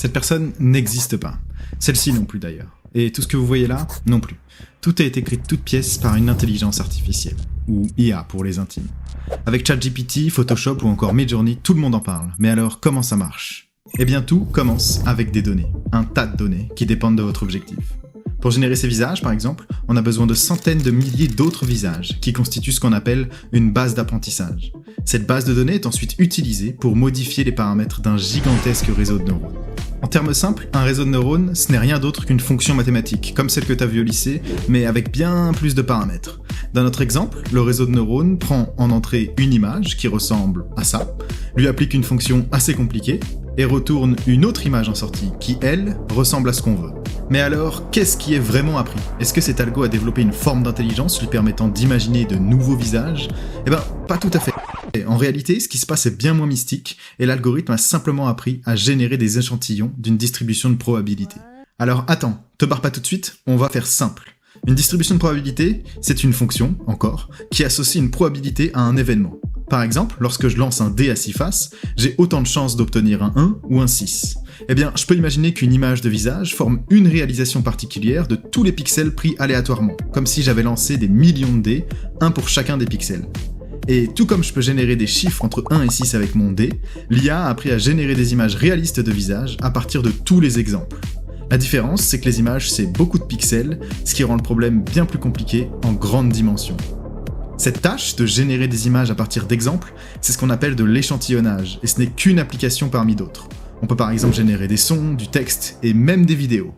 Cette personne n'existe pas. Celle-ci non plus d'ailleurs. Et tout ce que vous voyez là, non plus. Tout a été écrit de toutes pièces par une intelligence artificielle, ou IA pour les intimes. Avec ChatGPT, Photoshop ou encore Midjourney, tout le monde en parle. Mais alors, comment ça marche ? Eh bien tout commence avec des données. Un tas de données qui dépendent de votre objectif. Pour générer ces visages, par exemple, on a besoin de centaines de milliers d'autres visages, qui constituent ce qu'on appelle une base d'apprentissage. Cette base de données est ensuite utilisée pour modifier les paramètres d'un gigantesque réseau de neurones. En termes simples, un réseau de neurones, ce n'est rien d'autre qu'une fonction mathématique, comme celle que tu as vue au lycée, mais avec bien plus de paramètres. Dans notre exemple, le réseau de neurones prend en entrée une image qui ressemble à ça, lui applique une fonction assez compliquée, et retourne une autre image en sortie, qui, elle, ressemble à ce qu'on veut. Mais alors, qu'est-ce qui est vraiment appris ? Est-ce que cet algo a développé une forme d'intelligence lui permettant d'imaginer de nouveaux visages ? Eh ben, pas tout à fait. En réalité, ce qui se passe est bien moins mystique, et l'algorithme a simplement appris à générer des échantillons d'une distribution de probabilité. Alors attends, te barre pas tout de suite, on va faire simple. Une distribution de probabilité, c'est une fonction, encore, qui associe une probabilité à un événement. Par exemple, lorsque je lance un dé à 6 faces, j'ai autant de chances d'obtenir un 1 ou un 6. Eh bien, je peux imaginer qu'une image de visage forme une réalisation particulière de tous les pixels pris aléatoirement, comme si j'avais lancé des millions de dés, un pour chacun des pixels. Et tout comme je peux générer des chiffres entre 1 et 6 avec mon dé, l'IA a appris à générer des images réalistes de visage à partir de tous les exemples. La différence, c'est que les images, c'est beaucoup de pixels, ce qui rend le problème bien plus compliqué en grande dimension. Cette tâche de générer des images à partir d'exemples, c'est ce qu'on appelle de l'échantillonnage, et ce n'est qu'une application parmi d'autres. On peut par exemple générer des sons, du texte et même des vidéos.